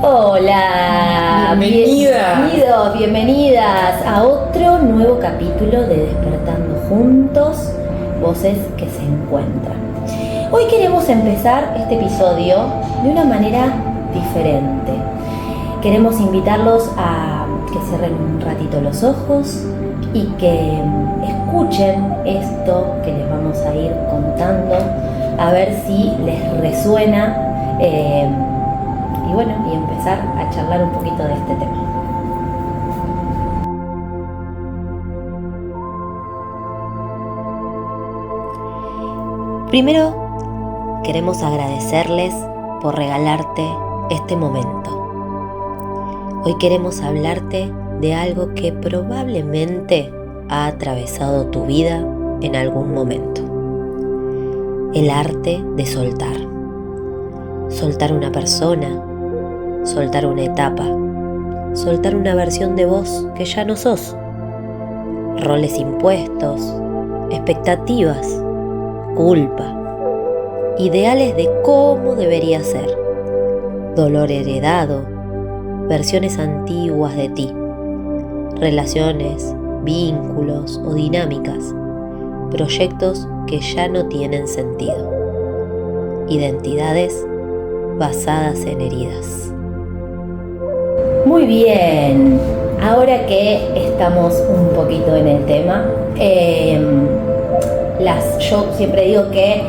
Hola, bienvenidas a otro nuevo capítulo de Despertando Juntos, Voces que se Encuentran. Hoy queremos empezar este episodio de una manera diferente. Queremos invitarlos a que cierren un ratito los ojos y que escuchen esto que les vamos a ir contando, a ver si les resuena y empezar a charlar un poquito de este tema. Primero, queremos agradecerles por regalarte este momento. Hoy queremos hablarte de algo que probablemente ha atravesado tu vida en algún momento. El arte de soltar. Soltar una persona, soltar una etapa, soltar una versión de vos que ya no sos. Roles impuestos, expectativas, culpa, ideales de cómo debería ser, dolor heredado, versiones antiguas de ti, relaciones, vínculos o dinámicas, proyectos que ya no tienen sentido, identidades basadas en heridas. Muy bien, ahora que estamos un poquito en el tema, yo siempre digo que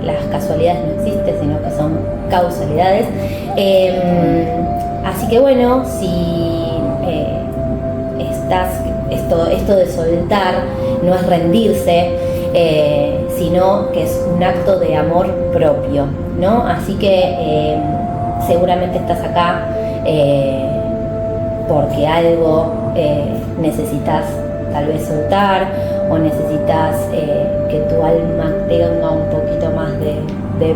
las casualidades no existen, sino que son causalidades. Así que bueno, si esto de soltar no es rendirse, sino que es un acto de amor propio, ¿no? Así que seguramente estás acá porque algo necesitas tal vez soltar, o necesitas que tu alma tenga un poquito más de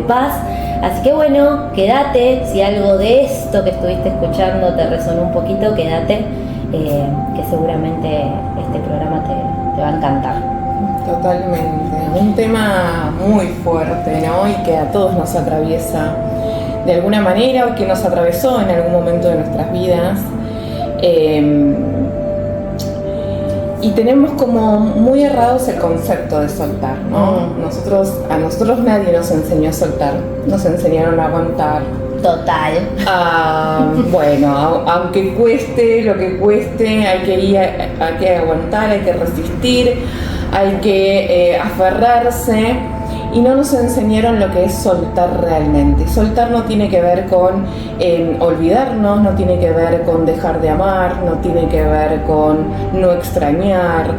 paz. Así que bueno, quédate. Si algo de esto que estuviste escuchando te resonó un poquito, quédate, que seguramente este programa te va a encantar. Totalmente, un tema muy fuerte, ¿no? Y que a todos nos atraviesa de alguna manera, o que nos atravesó en algún momento de nuestras vidas. Y tenemos como muy errados el concepto de soltar, ¿no? A nosotros nadie nos enseñó a soltar, nos enseñaron a aguantar. Total. Bueno, aunque cueste lo que cueste, hay que aguantar, hay que resistir, hay que aferrarse, y no nos enseñaron lo que es soltar realmente. Soltar no tiene que ver con olvidarnos, no tiene que ver con dejar de amar, no tiene que ver con no extrañar,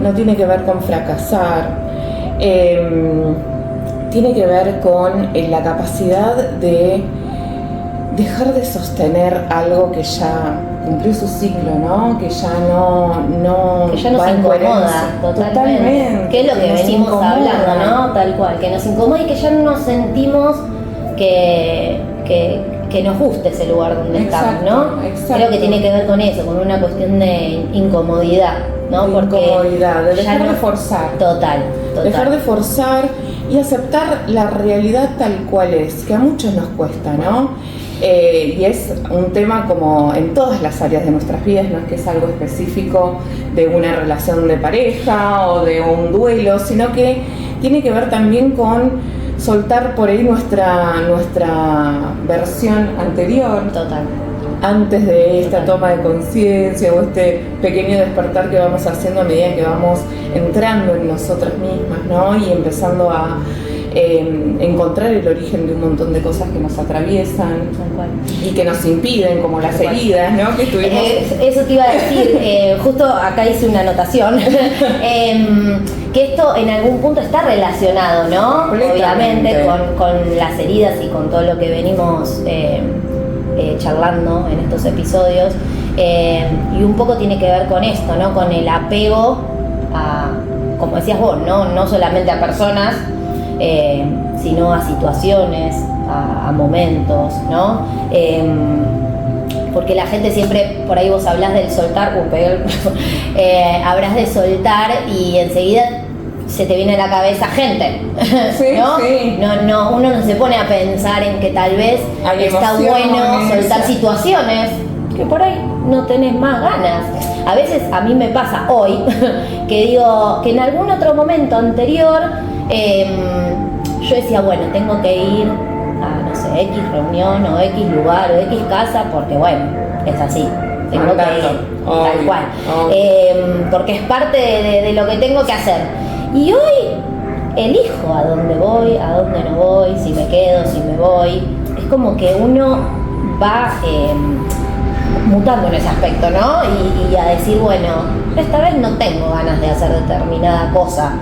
no tiene que ver con fracasar. Tiene que ver con la capacidad de dejar de sostener algo que ya cumplió su ciclo, ¿no? Que ya no se incomoda totalmente. Que es lo que venimos hablando, ¿no? Tal cual, que nos incomoda y que ya no nos sentimos que nos guste ese lugar donde estamos, ¿no? Exacto. Creo que tiene que ver con eso, con una cuestión de incomodidad, ¿no? De dejar de forzar. Total. Dejar de forzar y aceptar la realidad tal cual es, que a muchos nos cuesta, ¿no? Y es un tema como en todas las áreas de nuestras vidas, no es que es algo específico de una relación de pareja o de un duelo, sino que tiene que ver también con soltar por ahí nuestra versión anterior. Total. Antes de esta toma de conciencia o este pequeño despertar que vamos haciendo a medida que vamos entrando en nosotras mismas, ¿no? Y empezando a encontrar el origen de un montón de cosas que nos atraviesan y que nos impiden, como las heridas, ¿no? Que estuvimos... Eso te iba a decir, justo acá hice una anotación, que esto en algún punto está relacionado, ¿no? Obviamente con las heridas y con todo lo que venimos charlando en estos episodios, y un poco tiene que ver con esto, ¿no? Con el apego a, como decías vos, no solamente a personas, sino a situaciones, a momentos, ¿no? Porque la gente siempre, por ahí vos hablás del soltar, hablas de soltar y enseguida se te viene a la cabeza gente, Sí, ¿no? sí. No, uno no se pone a pensar en que tal vez Hay está emociones. bueno soltar situaciones que por ahí no tenés más ganas. A veces a mí me pasa hoy que digo que en algún otro momento anterior yo decía, bueno, tengo que ir a, no sé, X reunión o X lugar o X casa porque bueno, es así. Tengo que ir, tal cual. Porque es parte de lo que tengo que hacer. Y hoy elijo a dónde voy, a dónde no voy, si me quedo, si me voy. Es como que uno va mutando en ese aspecto, ¿no? Y a decir, bueno, esta vez no tengo ganas de hacer determinada cosa.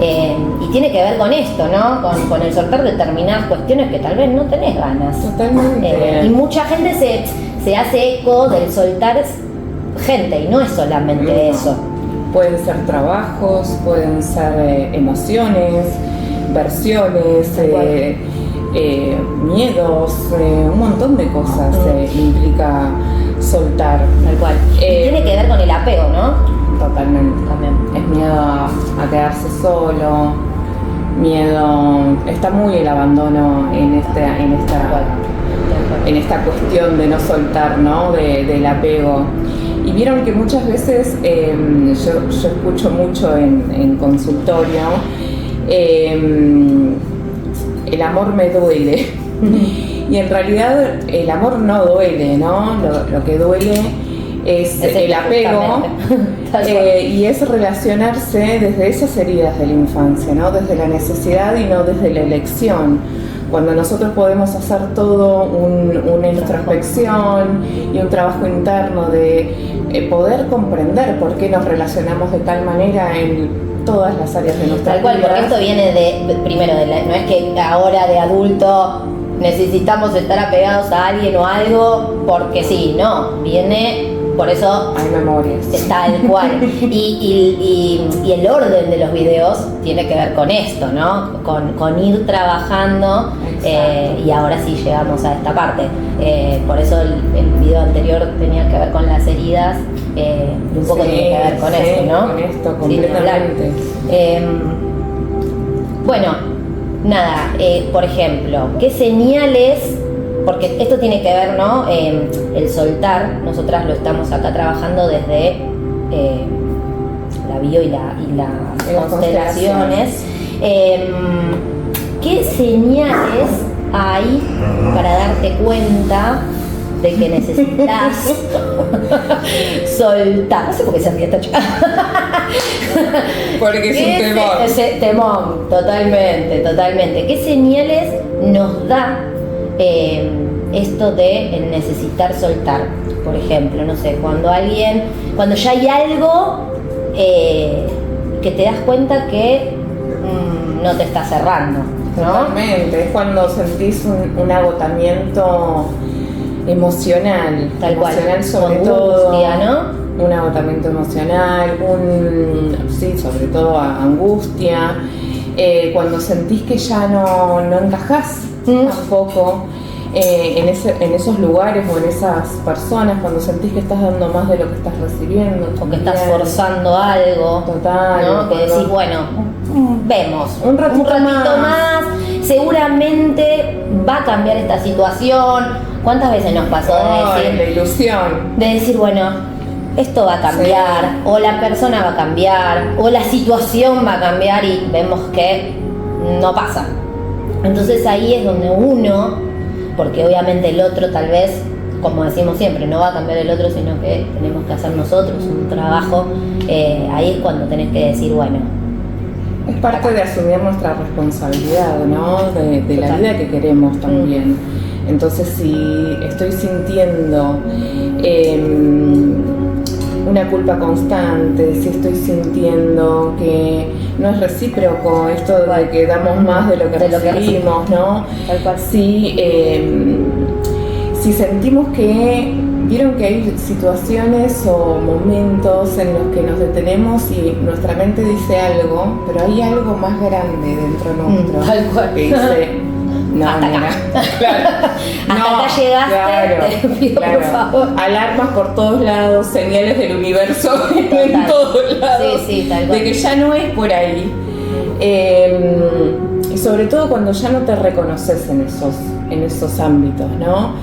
Y tiene que ver con esto, ¿no? Con el soltar determinadas cuestiones que tal vez no tenés ganas. Totalmente. Y mucha gente se hace eco del soltar gente y no es solamente eso. Pueden ser trabajos, pueden ser emociones, versiones, miedos, un montón de cosas implica soltar. Tal cual. Y tiene que ver con el apego, ¿no? Totalmente. También. Es miedo a quedarse solo, miedo, está muy el abandono en esta cuestión de no soltar, ¿no? Del apego. Y vieron que muchas veces, yo escucho mucho en consultorio, el amor me duele. Y en realidad el amor no duele, ¿no? Lo que duele es el apego y es relacionarse desde esas heridas de la infancia, ¿no? Desde la necesidad y no desde la elección. Cuando nosotros podemos hacer todo una introspección y un trabajo interno de poder comprender por qué nos relacionamos de tal manera en todas las áreas de nuestra vida. Tal cual, porque esto viene primero, no es que ahora de adulto necesitamos estar apegados a alguien o algo porque sí, no, viene, por eso hay memorias. Tal cual. Y el orden de los videos tiene que ver con esto, ¿no? Con ir trabajando y ahora sí llegamos a esta parte. Por eso el video anterior tenía que ver con las heridas y un poco tiene que ver con esto, ¿no? Con esto, completamente. Bueno, nada, por ejemplo, ¿qué señales? Porque esto tiene que ver, ¿no? El soltar, nosotras lo estamos acá trabajando desde la bio y las constelaciones. ¿Qué señales hay para darte cuenta de que necesitas soltar? No sé por qué se ríe esta chica. Porque es un temor. Ese temor, totalmente. ¿Qué señales nos da esto de el necesitar soltar? Por ejemplo, no sé, cuando ya hay algo que te das cuenta que no te está cerrando, ¿no? Totalmente, es cuando sentís un agotamiento emocional, Tal cual, sobre angustia, todo, ¿no? Un agotamiento emocional, sí, sobre todo angustia, cuando sentís que ya no encajás tampoco en esos lugares o en esas personas, cuando sentís que estás dando más de lo que estás recibiendo. O que estás forzando algo. Total. ¿no? Que decís, bueno, vemos. Un ratito más. Seguramente va a cambiar esta situación. ¿Cuántas veces nos pasó de decir? La ilusión. De decir, bueno, esto va a cambiar, o la persona va a cambiar, o la situación va a cambiar y vemos que no pasa. Entonces ahí es donde uno, porque obviamente el otro tal vez, como decimos siempre, no va a cambiar el otro, sino que tenemos que hacer nosotros un trabajo, ahí es cuando tenés que decir, bueno. Es parte de asumir nuestra responsabilidad, ¿no? De la vida que queremos también. Entonces, si estoy sintiendo una culpa constante, si estoy sintiendo que no es recíproco esto de que damos más de lo que recibimos, ¿no? Tal cual. Si sentimos que, vieron que hay situaciones o momentos en los que nos detenemos y nuestra mente dice algo, pero hay algo más grande dentro nuestro Tal cual. que dice, no, hasta mira, acá. claro, Hasta acá llegaste, te pido por favor. Alarmas por todos lados, señales del universo en Total. todos lados, Sí, tal cual. de que ya no es por ahí. Y sobre todo cuando ya no te reconoces en esos ámbitos, ¿no?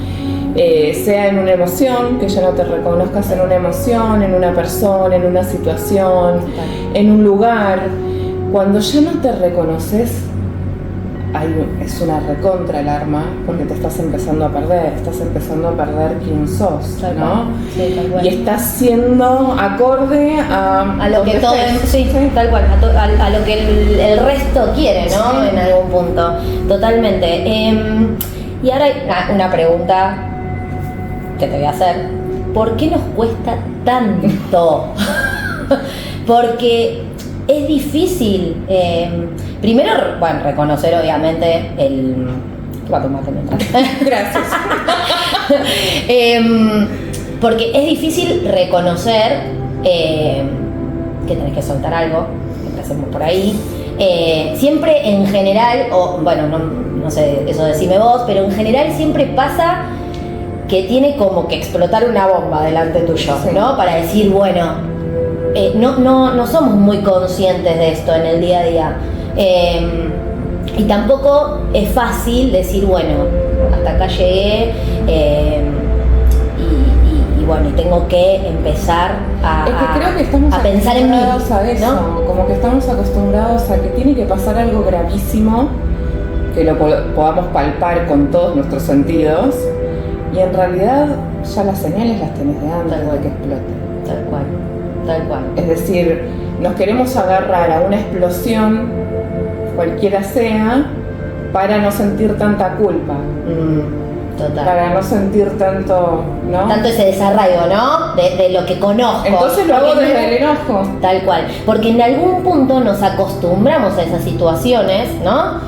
Sea en una emoción, que ya no te reconozcas en una emoción, en una persona, en una situación, en un lugar. Cuando ya no te reconoces, es una recontra alarma, porque te estás empezando a perder quién sos, ¿no? Sí, tal cual. Y estás siendo acorde a lo que todo, sí, tal cual, a lo que el resto quiere, ¿no? Sí. En algún punto, totalmente. Y ahora hay una pregunta que te voy a hacer. ¿Por qué nos cuesta tanto? Porque es difícil, primero, bueno, reconocer obviamente el... Va a tomarte mientras. Gracias. Porque es difícil reconocer que tenés que soltar algo, empecemos por ahí. Siempre en general, o bueno, no sé, eso decime vos, pero en general siempre pasa que tiene como que explotar una bomba delante tuyo, sí. ¿No? Para decir, bueno, no somos muy conscientes de esto en el día a día. Y tampoco es fácil decir, bueno, hasta acá llegué y bueno, y tengo que empezar a pensar en mí, a eso, ¿no? Como que estamos acostumbrados a que tiene que pasar algo gravísimo, que lo podamos palpar con todos nuestros sentidos, y en realidad ya las señales las tenés de antes de que explote. Tal cual. Es decir, nos queremos agarrar a una explosión, cualquiera sea, para no sentir tanta culpa. Total. Para no sentir tanto, ¿no? Tanto ese desarraigo, ¿no? De lo que conozco. Entonces lo hago desde el enojo. Tal cual. Porque en algún punto nos acostumbramos a esas situaciones, ¿no?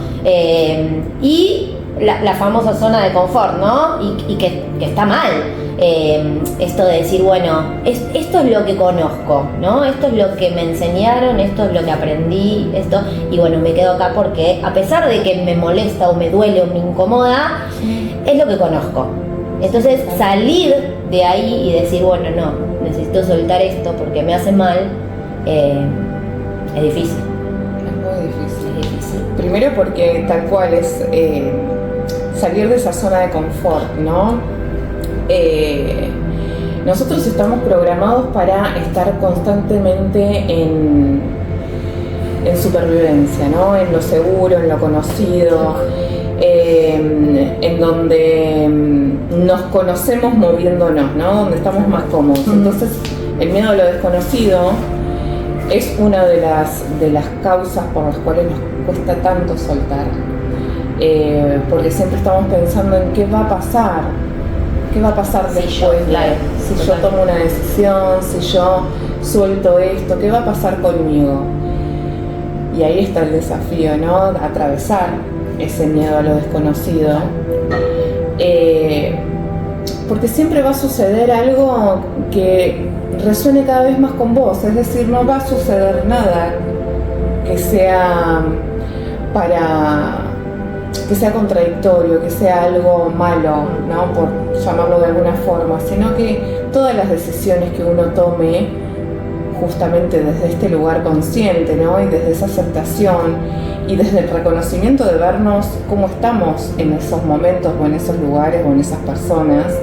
Y la famosa zona de confort, ¿no? Y que está mal. Esto de decir, bueno, esto es lo que conozco, ¿no? Esto es lo que me enseñaron, esto es lo que aprendí, esto, y bueno, me quedo acá porque a pesar de que me molesta o me duele o me incomoda, es lo que conozco. Entonces salir de ahí y decir, bueno, no, necesito soltar esto porque me hace mal, es difícil. Es muy difícil. Primero porque tal cual es salir de esa zona de confort, ¿no? Nosotros estamos programados para estar constantemente en supervivencia, ¿no? En lo seguro, en lo conocido, en donde nos conocemos moviéndonos, ¿no? Donde estamos más cómodos. Entonces, el miedo a lo desconocido es una de las causas por las cuales nos cuesta tanto soltar, porque siempre estamos pensando en qué va a pasar. ¿Qué va a pasar después? Si yo tomo una decisión, si yo suelto esto, ¿qué va a pasar conmigo? Y ahí está el desafío, ¿no? Atravesar ese miedo a lo desconocido. Porque siempre va a suceder algo que resuene cada vez más con vos. Es decir, no va a suceder nada que sea contradictorio, que sea algo malo, ¿no? Por llamarlo de alguna forma, sino que todas las decisiones que uno tome justamente desde este lugar consciente, ¿no? Y desde esa aceptación y desde el reconocimiento de vernos cómo estamos en esos momentos o en esos lugares o en esas personas,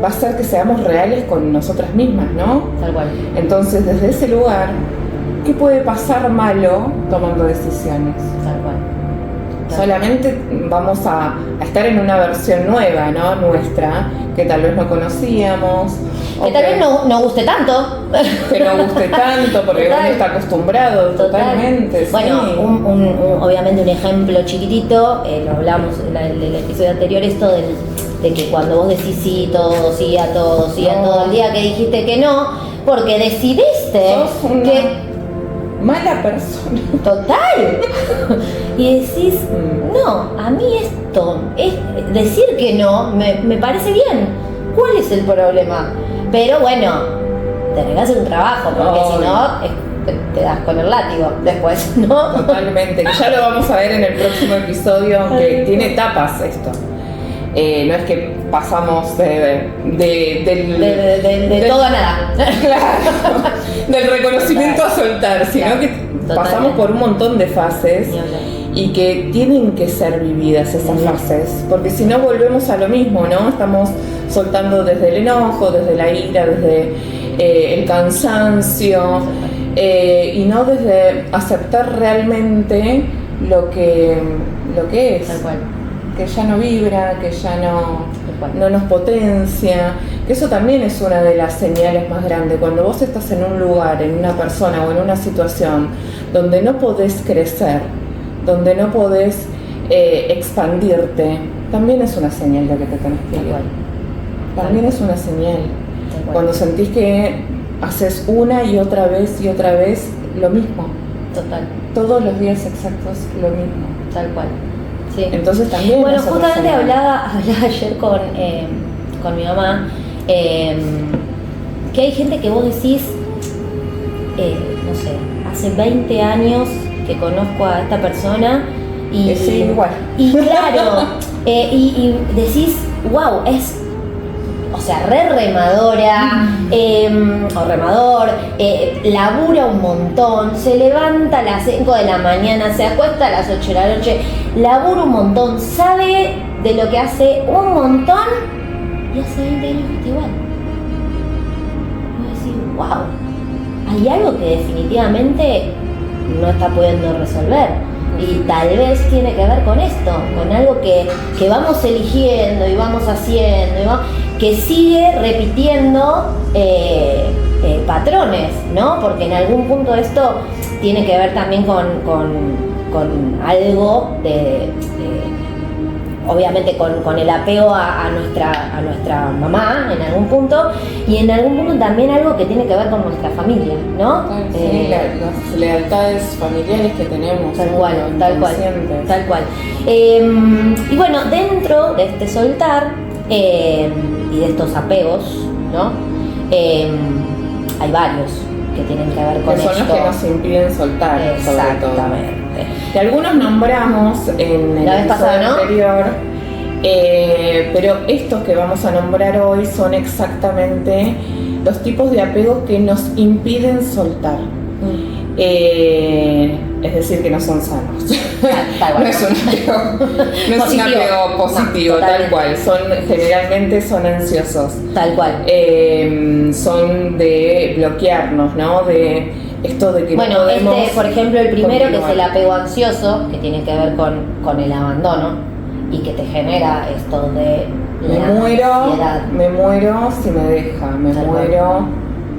va a hacer que seamos reales con nosotras mismas, ¿no? Tal cual. Entonces, desde ese lugar, ¿qué puede pasar malo tomando decisiones? Tal cual. Solamente vamos a estar en una versión nueva, ¿no? Nuestra, que tal vez no conocíamos. Que tal vez no guste tanto. Que no guste tanto, porque uno está acostumbrado totalmente. Bueno, sí. Obviamente un ejemplo chiquitito, lo hablamos en el episodio anterior, esto de que cuando vos decís sí a todo el día que dijiste que no, porque decidiste que... Mala persona. Total. Y decís, no, a mí esto, decir que no, me parece bien. ¿Cuál es el problema? Pero bueno, tenés que hacer un trabajo, porque si no, te das con el látigo después, ¿no? Totalmente, que ya lo vamos a ver en el próximo episodio, que tiene etapas esto. No es que pasamos de todo a nada. Claro. del reconocimiento a soltar, sino que pasamos por un montón de fases y que tienen que ser vividas esas fases, porque si no volvemos a lo mismo, ¿no? Estamos soltando desde el enojo, desde la ira, desde el cansancio, y no desde aceptar realmente lo que es. Tal cual. Que ya no vibra, que ya no nos potencia, que eso también es una de las señales más grandes. Cuando vos estás en un lugar, en una persona o en una situación donde no podés crecer, donde no podés expandirte, también es una señal de que te tenés que ir. También es una señal. Cuando sentís que haces una y otra vez lo mismo. Total. Todos los días exactos lo mismo. Tal cual. Sí. Entonces también. Bueno, justamente hablaba ayer con mi mamá, que hay gente que vos decís, no sé, hace 20 años que conozco a esta persona y sí, igual. Y claro, y decís, wow, es, o sea, remadora, o remador, labura un montón, se levanta a las 5 de la mañana, se acuesta a las 8 de la noche, labura un montón, sabe de lo que hace un montón y hace 20 años que está igual. Y vos decís, wow, hay algo que definitivamente no está pudiendo resolver. Y tal vez tiene que ver con esto, con algo que vamos eligiendo y vamos haciendo, que sigue repitiendo patrones, ¿no? Porque en algún punto esto tiene que ver también con algo obviamente con el apego a nuestra mamá en algún punto, y en algún punto también algo que tiene que ver con nuestra familia, ¿no? Sí, las lealtades familiares que tenemos. Tal cual. Y bueno, dentro de este soltar y de estos apegos, ¿no? Hay varios que tienen que ver con esto. Que son los que nos impiden soltar, exactamente, sobre todo. Que algunos nombramos en el episodio anterior, pero estos que vamos a nombrar hoy son exactamente los tipos de apegos que nos impiden soltar. Es decir, que no son sanos. No es un apego positivo, tal cual. Generalmente son ansiosos. Tal cual. Son de bloquearnos, ¿no? De esto de que bueno, no podemos por ejemplo, el primero, continuar. que es el apego ansioso, que tiene que ver con el abandono y que te genera esto de ansiedad. Me muero si me deja, me Tal muero.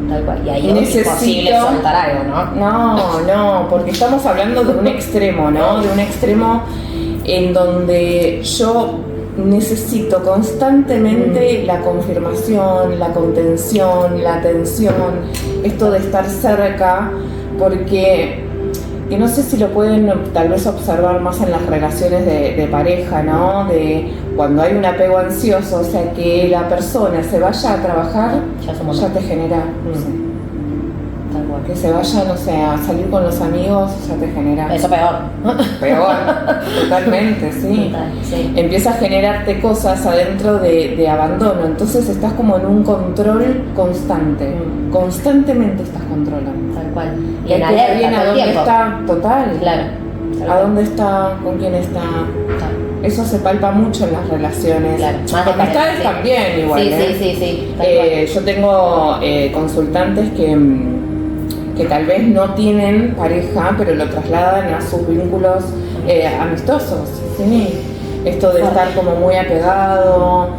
Tal cual. Y ahí es imposible soltar algo, ¿no? No, porque estamos hablando de un extremo, ¿no? De un extremo en donde yo necesito constantemente la confirmación, la contención, la atención, esto de estar cerca, porque que no sé si lo pueden tal vez observar más en las relaciones de pareja, ¿no? De cuando hay un apego ansioso, o sea, que la persona se vaya a trabajar, ya te genera, no sé, que se vaya, no sé, a salir con los amigos, ya te genera. Eso peor. Peor, totalmente, sí. Total, sí. Empieza a generarte cosas adentro de abandono, entonces estás como en un control constante. Constantemente estás controlando. Tal cual. Y en alerta todo el tiempo. Está, total. Claro. ¿A dónde está? ¿Con quién está? Eso se palpa mucho en las relaciones. Claro. Más de amistades sí. También igual. Sí. Yo tengo consultantes que tal vez no tienen pareja, pero lo trasladan a sus vínculos amistosos. ¿Sí? Esto de estar como muy apegado,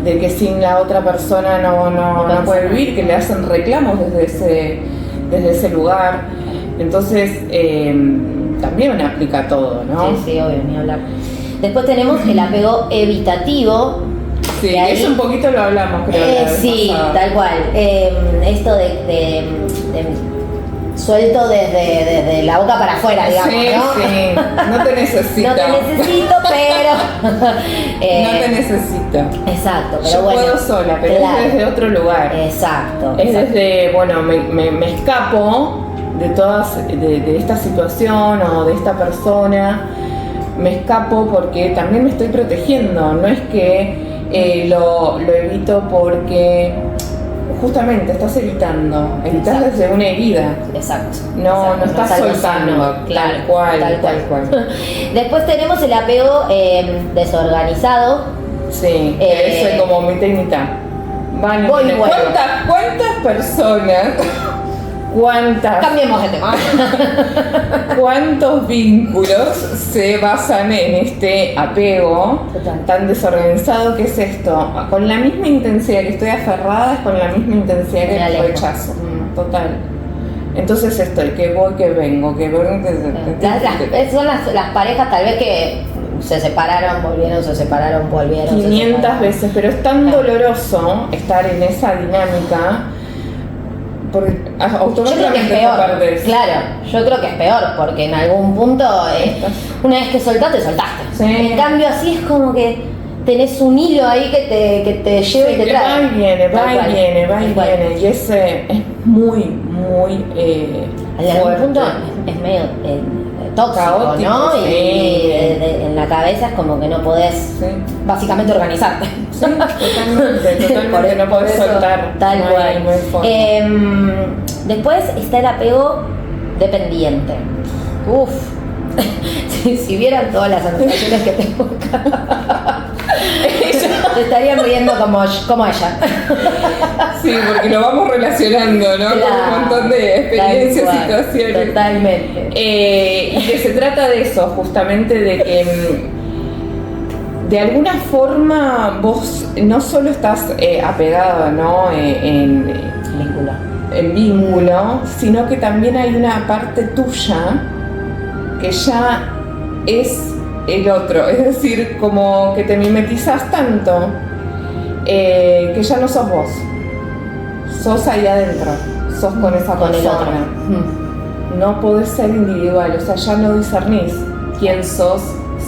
de que sin la otra persona no puede vivir, que le hacen reclamos desde ese lugar. Entonces, también aplica todo, ¿no? Sí, obvio, ni hablar. Después tenemos el apego evitativo. Sí, ahí, eso un poquito lo hablamos, creo. Sí, tal cual. Esto de suelto desde la boca para afuera, digamos, sí, ¿no? Sí, no te necesito. No te necesito, pero... no te necesito. Exacto, pero yo bueno. Puedo sola, pero claro. Es desde otro lugar. Exacto. Es desde, bueno, me escapo de esta situación o de esta persona, me escapo porque también me estoy protegiendo, no es que lo evito porque justamente estás evitando, evitas Exacto. desde una herida. Exacto. No, Exacto. no estás es algo soltando, sano. Claro, tal cual. Después tenemos el apego desorganizado. Sí, eso es como mitad y mitad. Van y Voy y vienen. vuelvo. ¿Cuántas personas? Cambiemos de tema. ¿Cuántos vínculos se basan en este apego Total. tan desorganizado? ¿Qué es esto? Con la misma intensidad que estoy aferrada es con la misma intensidad Me que alejo. rechazo. Total. Entonces estoy, que voy, que vengo. Son las parejas tal vez que se separaron, volvieron, se separaron, volvieron. 500 veces, pero es tan doloroso estar en esa dinámica porque Yo creo que es automáticamente te peor. perdés. Claro, yo creo que es peor porque en algún punto, una vez que soltaste, soltaste. Sí. En cambio, así es como que tenés un hilo ahí que te lleva y te que trae. va y viene, Tal va y cual. viene, Tal cual. y es muy En algún fuerte. punto es medio tóxico, Caótico, ¿no? sí. Y en la cabeza es como que no podés Sí. básicamente organizarte. Sí, totalmente, no podés eso, soltar. Tal no hay- cual. no hay forma. Después está el apego dependiente. Uf. Si vieran todas las anotaciones que tengo acá. Se estarían riendo como ella. Sí, porque lo vamos relacionando, ¿no? Con un montón de experiencias, Tal cual, situaciones. Totalmente. Y que se trata de eso, justamente de que de alguna forma vos no solo estás apegado, ¿no? Vínculo. En vínculo, sino que también hay una parte tuya que ya es el otro, es decir, como que te mimetizás tanto que ya no sos vos, sos ahí adentro, sos con esa Con el otro. persona. No podés ser individual, o sea, ya no discernís quién sos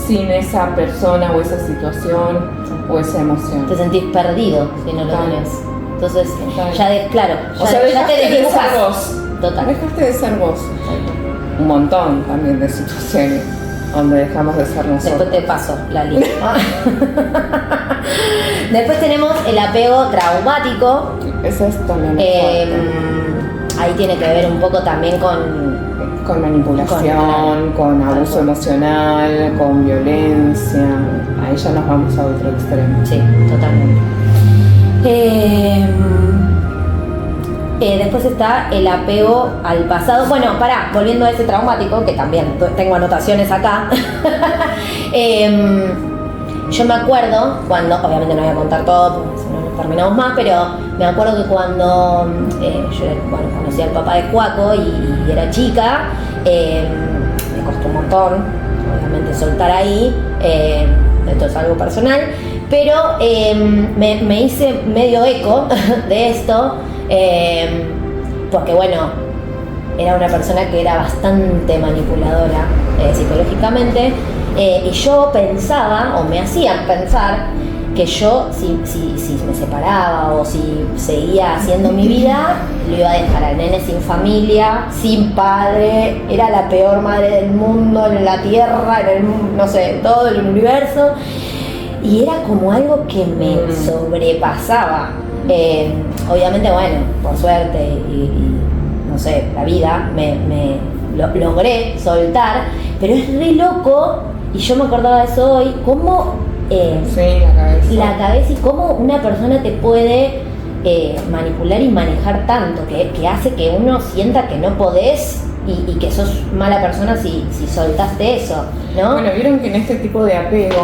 sin esa persona o esa situación o esa emoción. Te sentís perdido si no lo Total. tenés. Entonces, Total. claro, O sea, ya te dejaste de desdibujás. ser vos. Total. Dejaste de ser vos. Un montón también de situaciones donde dejamos de ser Después nosotros. te paso la lista. Después tenemos el apego traumático. Eso es también Ahí tiene que ver un poco también con manipulación, con abuso emocional, con violencia. Ahí ya nos vamos a otro extremo. Sí, totalmente. Después está el apego al pasado. Bueno, volviendo a ese traumático, que también tengo anotaciones acá. Yo me acuerdo cuando, obviamente no voy a contar todo porque si no nos terminamos más, pero me acuerdo que cuando yo conocí al papá de Juaco y era chica, me costó un montón, obviamente, soltar ahí. Esto es algo personal, pero me hice medio eco de esto, porque bueno, era una persona que era bastante manipuladora psicológicamente, y yo pensaba, o me hacían pensar, que yo si me separaba o si seguía haciendo mi vida, lo iba a dejar al nene sin familia, sin padre, era la peor madre del mundo, en la tierra, no sé, todo el universo, y era como algo que me sobrepasaba. Obviamente, bueno, por suerte y no sé, la vida lo logré soltar, pero es re loco, y yo me acordaba de eso hoy, cómo Sí, la cabeza. y cómo una persona te puede manipular y manejar tanto, que hace que uno sienta que no podés y que sos mala persona si soltaste eso, ¿no? Bueno, vieron que en este tipo de apego,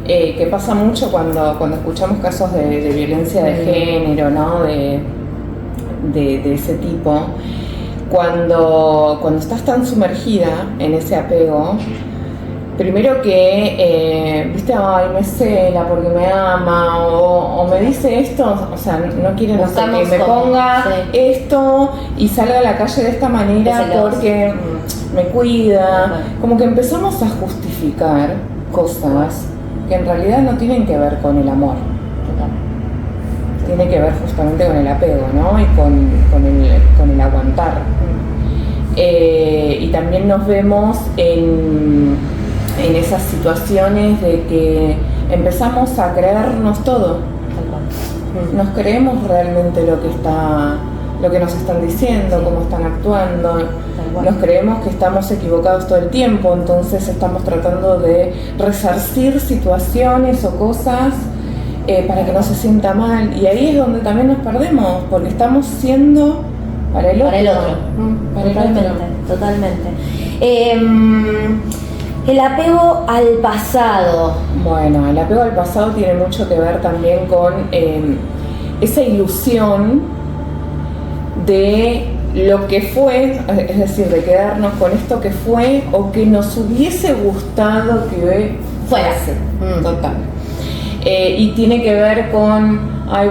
que pasa mucho cuando escuchamos casos de violencia de género, ¿no? De ese tipo, cuando estás tan sumergida en ese apego, primero que, viste, ay, me cela porque me ama, o me dice esto, o sea, no quiere, no sé, que me ponga esto y salga a la calle de esta manera porque me cuida. Como que empezamos a justificar cosas que en realidad no tienen que ver con el amor. Tiene que ver justamente con el apego, ¿no? Y con el aguantar. Y también nos vemos en esas situaciones de que empezamos a creernos todo. nos creemos realmente lo que nos están diciendo, cómo están actuando, nos creemos que estamos equivocados todo el tiempo, entonces estamos tratando de resarcir situaciones o cosas para que no se sienta mal, y ahí es donde también nos perdemos, porque estamos siendo para el otro. Totalmente. El apego al pasado. Bueno, el apego al pasado tiene mucho que ver también con esa ilusión de lo que fue, es decir, de quedarnos con esto que fue o que nos hubiese gustado que fuese. Total. Y tiene que ver con,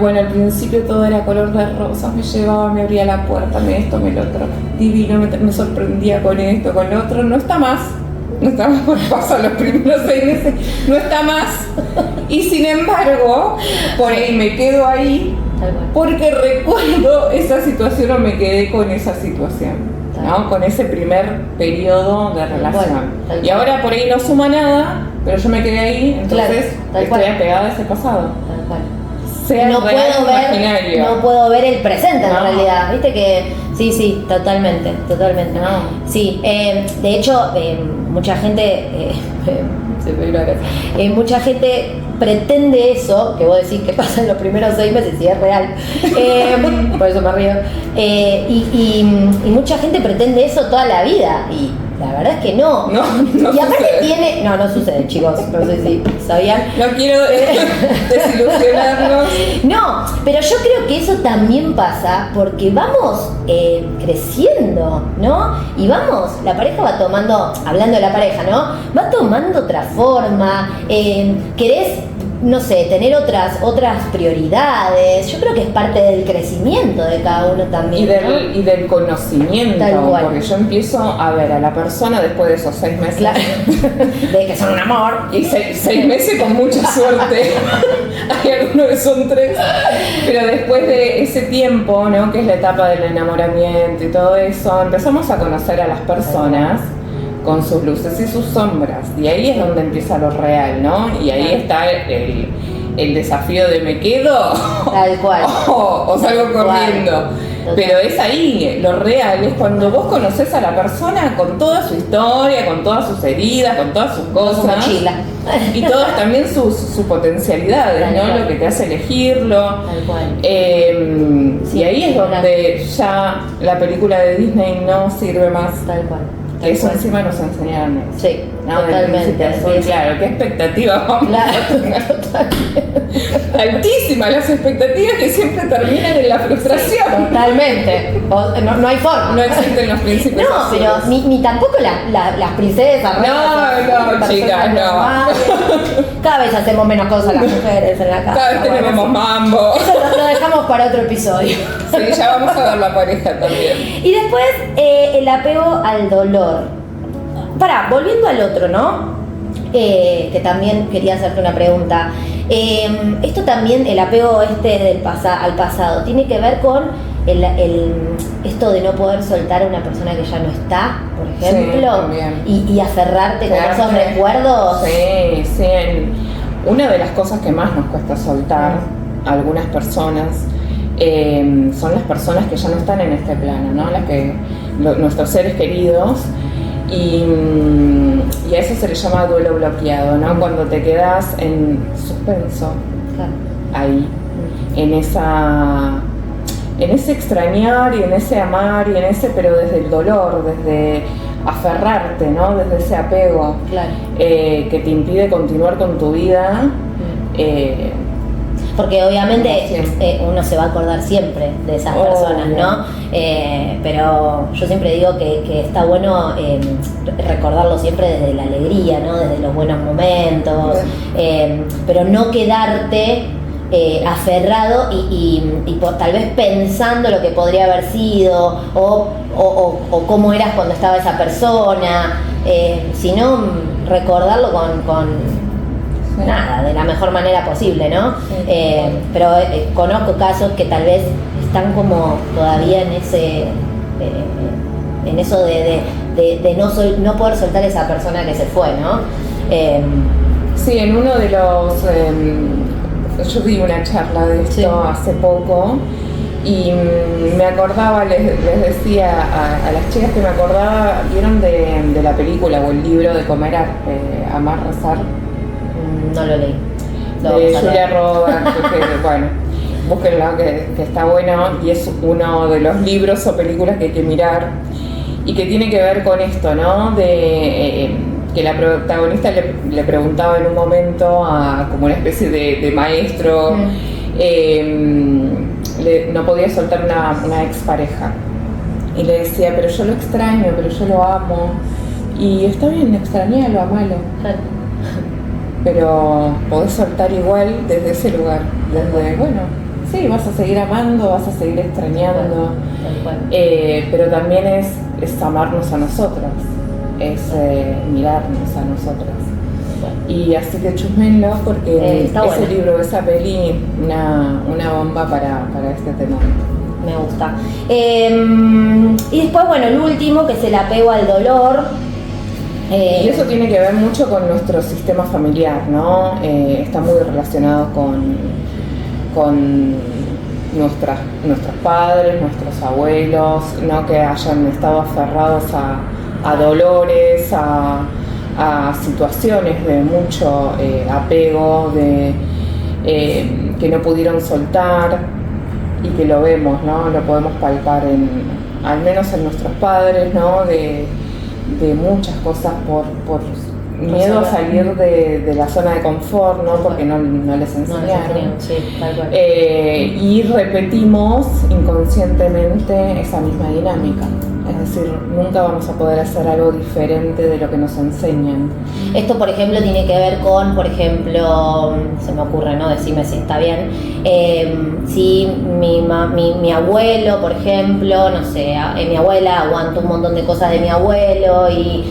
bueno, al principio todo era color de rosas, me llevaba, me abría la puerta, me esto, me lo otro, divino, me sorprendía con esto, con lo otro, no está más porque pasan los primeros 6 meses, no está más, y sin embargo, por ahí me quedo ahí, porque recuerdo esa situación o me quedé con esa situación, ¿no? Con ese primer periodo de relación. Y ahora por ahí no suma nada, pero yo me quedé ahí, entonces estoy apegada a ese pasado. Sea no real, puedo ver, imaginario. no puedo ver el presente en realidad, viste que sí, totalmente. No. Sí, de hecho, mucha gente mucha gente pretende eso, que vos decís que pasa en los primeros 6 meses, y es real, por eso me río, y mucha gente pretende eso toda la vida, y la verdad es que no. No y aparte sucede. no sucede, chicos, no sé si sabían. No quiero desilusionarnos. No, pero yo creo que eso también pasa porque vamos creciendo, ¿no? Y la pareja va tomando, hablando de la pareja, ¿no? Va tomando otra forma, querés, no sé, tener otras prioridades. Yo creo que es parte del crecimiento de cada uno también. Y del conocimiento, porque yo empiezo a ver a la persona después de esos 6 meses. Claro. De que son un amor. Y 6 meses con mucha suerte. Hay algunos que son 3. Pero después de ese tiempo, ¿no? Que es la etapa del enamoramiento y todo eso, empezamos a conocer a las personas con sus luces y sus sombras, y ahí es donde empieza lo real, ¿no? Y ahí está el desafío de me quedo tal cual o salgo corriendo. Pero es ahí, lo real es cuando vos conocés a la persona con toda su historia, con todas sus heridas, con todas sus cosas, su mochila, y todas también sus potencialidades, ¿no? Lo que te hace elegirlo. Tal cual. Y ahí es donde ya la película de Disney no sirve más. Tal cual. Que eso encima nos enseñaron. Sí, ¿no? totalmente. Claro, qué expectativas vamos a tener. Altísimas las expectativas que siempre terminan en la frustración. Totalmente. No hay forma. No existen los principios. No, pero ni tampoco las princesas. No, chicas, no. Cada vez hacemos menos cosas las mujeres en la casa. Cada vez tenemos mambo. Eso lo dejamos para otro episodio. Sí, ya vamos a ver la pareja también. Y después el apego al dolor. Volviendo al otro, ¿no? Que también quería hacerte una pregunta. Esto también, el apego al pasado, tiene que ver con esto de no poder soltar a una persona que ya no está, por ejemplo, y aferrarte con esos recuerdos. Sí. Una de las cosas que más nos cuesta soltar a algunas personas son las personas que ya no están en este plano, ¿no? Nuestros seres queridos. Y a eso se le llama duelo bloqueado, ¿no? Cuando te quedas en suspenso, ahí, en ese extrañar y en ese amar y en ese, pero desde el dolor, desde aferrarte, ¿no? Desde ese apego que te impide continuar con tu vida. Porque obviamente uno se va a acordar siempre de esas personas, ¿no? Pero yo siempre digo que está bueno recordarlo siempre desde la alegría, ¿no? Desde los buenos momentos, pero no quedarte aferrado y tal vez pensando lo que podría haber sido o cómo eras cuando estaba esa persona, sino recordarlo con nada, de la mejor manera posible, ¿no? Pero conozco casos que tal vez están como todavía en eso de no poder soltar a esa persona que se fue, ¿no? Sí, en uno de los yo di una charla de esto hace poco y me acordaba, les decía a las chicas que me acordaba, ¿vieron de la película o el libro de Comer, Amar, Rezar? No lo leí. De Julia Roberts, que bueno, búsquenlo, que está bueno y es uno de los libros o películas que hay que mirar y que tiene que ver con esto, ¿no? Que la protagonista le preguntaba en un momento a como una especie de maestro, no podía soltar una expareja y le decía, pero yo lo extraño, pero yo lo amo y está bien, extrañalo, amalo, pero podés soltar igual desde ese lugar, desde, bueno, sí, vas a seguir amando, vas a seguir extrañando, pero también es amarnos a nosotras, es mirarnos a nosotras. Y así que chusmenlo porque ese bueno. Libro, esa peli, una bomba para este tema. Me gusta. Y después, bueno, el último, que es el apego al dolor. Y eso tiene que ver mucho con nuestro sistema familiar, ¿no? Está muy relacionado con nuestros padres, nuestros abuelos, ¿no? Que hayan estado aferrados a dolores, a situaciones de mucho apego, que no pudieron soltar y que lo vemos, ¿no? Lo podemos palpar al menos en nuestros padres, ¿no? De muchas cosas por miedo a salir de la zona de confort, ¿no? Porque no les enseñaron. Sí, tal cual. Y repetimos inconscientemente esa misma dinámica. Es decir, nunca vamos a poder hacer algo diferente de lo que nos enseñan. Esto, por ejemplo, tiene que ver con, por ejemplo, se me ocurre, ¿no? Decime si está bien. Si mi abuelo, por ejemplo, no sé, mi abuela aguantó un montón de cosas de mi abuelo y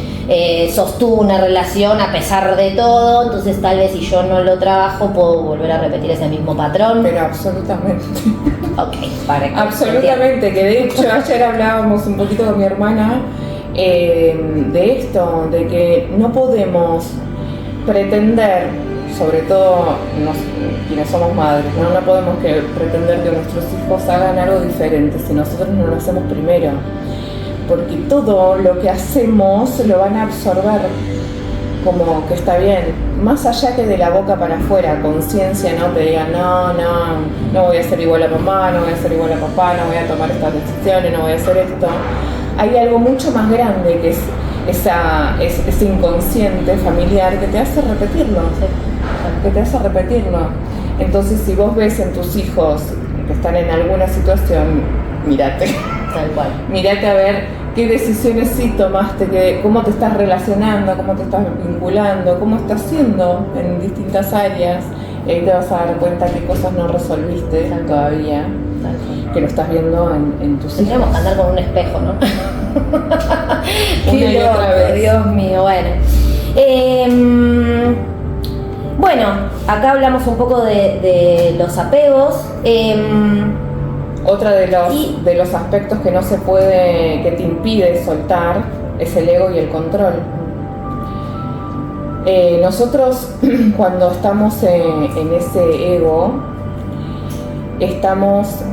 sostuvo una relación a pesar de todo, entonces tal vez si yo no lo trabajo puedo volver a repetir ese mismo patrón. Pero absolutamente. Ok, para que absolutamente, que de hecho ayer hablábamos un poquito con mi hermana de esto, de que no podemos pretender, sobre todo quienes somos madres, no podemos pretender que nuestros hijos hagan algo diferente si nosotros no lo hacemos primero. Porque todo lo que hacemos lo van a absorber como que está bien, más allá que de la boca para afuera, conciencia, no te digan no voy a ser igual a mamá, no voy a ser igual a papá, no voy a tomar estas decisiones, no voy a hacer esto. Hay algo mucho más grande que es ese inconsciente familiar que te hace repetirlo, Entonces, si vos ves en tus hijos que están en alguna situación, mírate. Tal cual. Mírate a ver qué decisiones sí tomaste, cómo te estás relacionando, cómo te estás vinculando, cómo estás haciendo en distintas áreas. Y ahí te vas a dar cuenta qué cosas no resolviste todavía, que lo estás viendo en tus hijos. Tendríamos que andar con un espejo, ¿no? Una y otra vez. Dios mío, bueno. Bueno, acá hablamos un poco de los apegos. Otra de los aspectos que no se puede, que te impide soltar, es el ego y el control. Nosotros cuando estamos en ese ego, estamos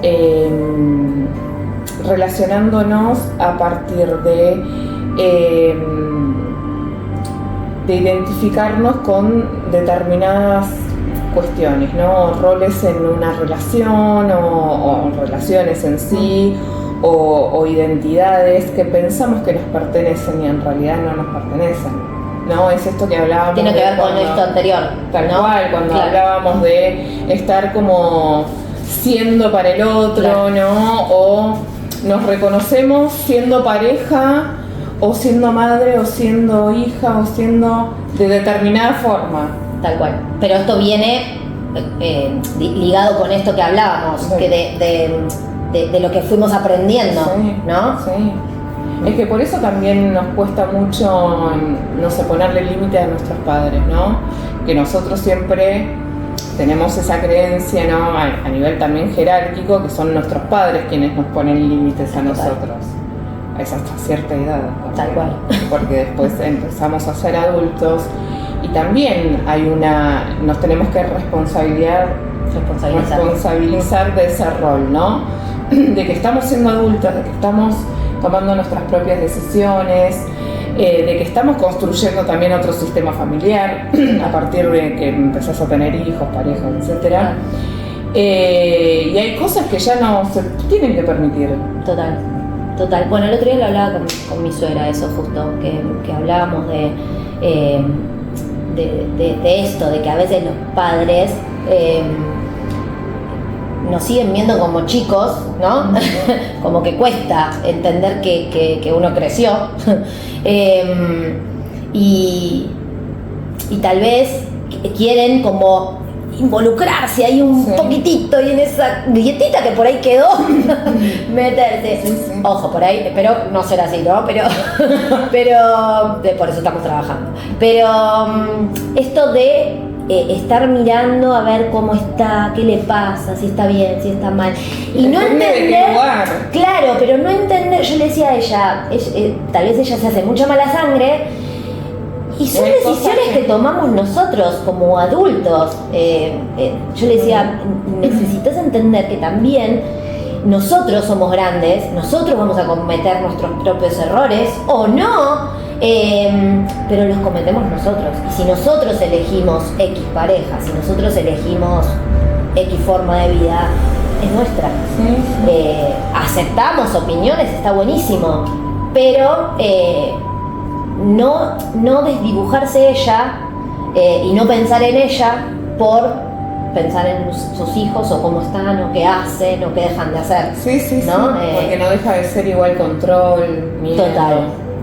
relacionándonos a partir de identificarnos con determinadas cuestiones, ¿no? Roles en una relación o relaciones en sí o identidades que pensamos que nos pertenecen y en realidad no nos pertenecen, ¿no? Es esto que hablábamos. Tiene que ver con esto anterior. Tal ¿no? cual, cuando hablábamos de estar como siendo para el otro, claro. ¿no? O nos reconocemos siendo pareja o siendo madre o siendo hija o siendo de determinada forma. Tal cual. Pero esto viene ligado con esto que hablábamos, sí. Que de lo que fuimos aprendiendo, sí, ¿no? Sí. Es que por eso también nos cuesta mucho, no sé, ponerle límite a nuestros padres, ¿no? Que nosotros siempre tenemos esa creencia, ¿no? A nivel también jerárquico, que son nuestros padres quienes nos ponen límites a nosotros. Es hasta cierta edad. Tal cual. Porque después empezamos a ser adultos y también nos tenemos que responsabilizar de ese rol, ¿no? De que estamos siendo adultas, de que estamos tomando nuestras propias decisiones, de que estamos construyendo también otro sistema familiar a partir de que empezás a tener hijos, parejas, etcétera. Y hay cosas que ya no se tienen que permitir. Total. Bueno, el otro día lo hablaba con mi suegra, eso justo, que hablábamos de esto, de que a veces los padres nos siguen viendo como chicos, ¿no? Como que cuesta entender que uno creció. Y tal vez quieren como involucrarse ahí un poquitito y en esa dietita que por ahí quedó meterse. Sí. Ojo, por ahí, espero no ser así, ¿no? Pero por eso estamos trabajando. Pero esto de estar mirando a ver cómo está, qué le pasa, si está bien, si está mal. Y no entender. Claro, pero no entender. Yo le decía a ella, tal vez ella se hace mucha mala sangre. Y son decisiones que tomamos nosotros como adultos. Yo le decía, necesitas entender que también nosotros somos grandes, nosotros vamos a cometer nuestros propios errores, o no, pero los cometemos nosotros. Y si nosotros elegimos X pareja, si nosotros elegimos X forma de vida, es nuestra. Aceptamos opiniones, está buenísimo, pero no desdibujarse ella y no pensar en ella por pensar en sus hijos o cómo están o qué hacen o qué dejan de hacer. Sí, ¿no? Porque no deja de ser igual control, miedo.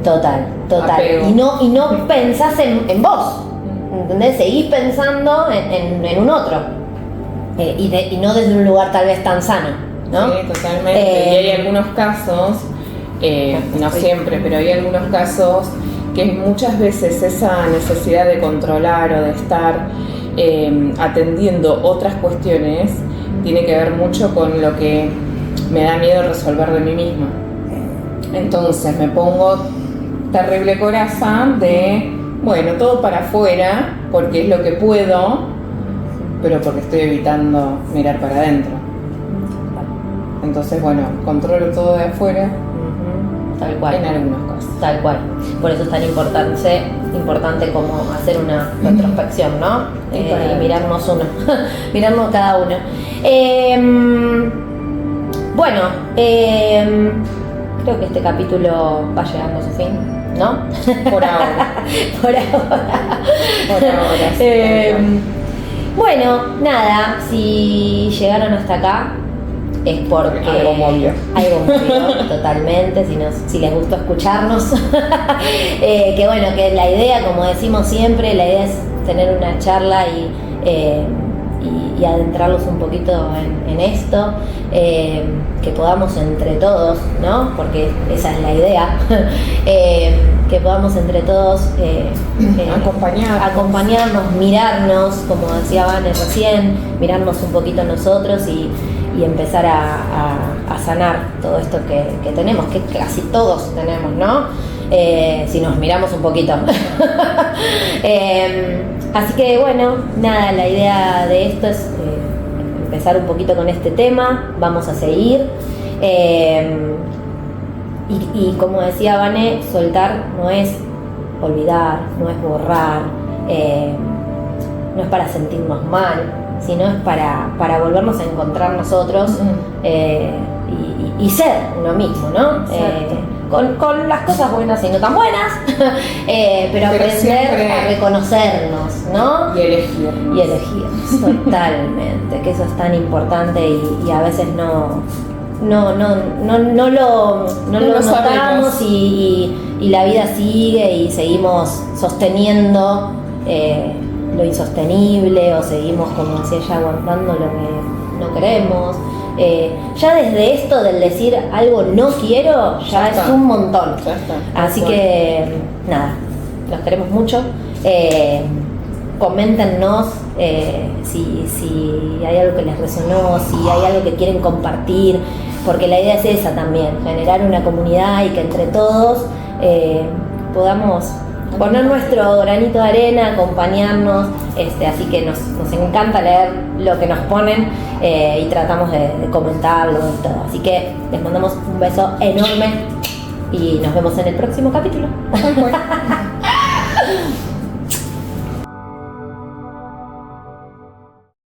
Total. Apego. Y no pensás en vos, ¿entendés? Seguís pensando en un otro y no desde un lugar tal vez tan sano, ¿no? Sí, totalmente. Y hay algunos casos, no siempre, pero hay algunos casos que muchas veces esa necesidad de controlar o de estar atendiendo otras cuestiones tiene que ver mucho con lo que me da miedo resolver de mí misma. Entonces me pongo terrible coraza de, bueno, todo para afuera porque es lo que puedo, pero porque estoy evitando mirar para adentro. Entonces, bueno, controlo todo de afuera. Tal cual. En algunos casos. Tal cual. Por eso es tan importante como hacer una retrospección, ¿no? Y mirarnos mirarnos cada uno. Bueno, creo que este capítulo va llegando a su fin, ¿no? Por ahora. Por ahora. Sí, bueno, nada, si llegaron hasta acá es porque algo movió totalmente, si les gustó escucharnos. Que bueno, que la idea, como decimos siempre, la idea es tener una charla y adentrarlos un poquito en esto, que podamos entre todos, ¿no? Porque esa es la idea, que podamos entre todos acompañarnos, mirarnos, como decía Vane recién, mirarnos un poquito nosotros y empezar a sanar todo esto que tenemos, que casi todos tenemos, ¿no? Si nos miramos un poquito. Así que bueno, nada, la idea de esto es empezar un poquito con este tema, vamos a seguir. Y como decía Vane, soltar no es olvidar, no es borrar, no es para sentirnos mal, sino es para volvernos a encontrar nosotros y ser uno mismo, ¿no? Con las cosas buenas y no tan buenas, pero aprender a reconocernos, ¿no? Y elegirnos. Totalmente, que eso es tan importante y a veces no lo notamos y la vida sigue y seguimos sosteniendo lo insostenible o seguimos, como decía ella, aguantando lo que no queremos. Ya desde esto del decir algo no quiero ya es un montón. Así que nada, los queremos mucho. Coméntenos si hay algo que les resonó, si hay algo que quieren compartir, porque la idea es esa también, generar una comunidad y que entre todos podamos poner nuestro granito de arena, acompañarnos, así que nos encanta leer lo que nos ponen y tratamos de comentarlo y todo. Así que les mandamos un beso enorme y nos vemos en el próximo capítulo.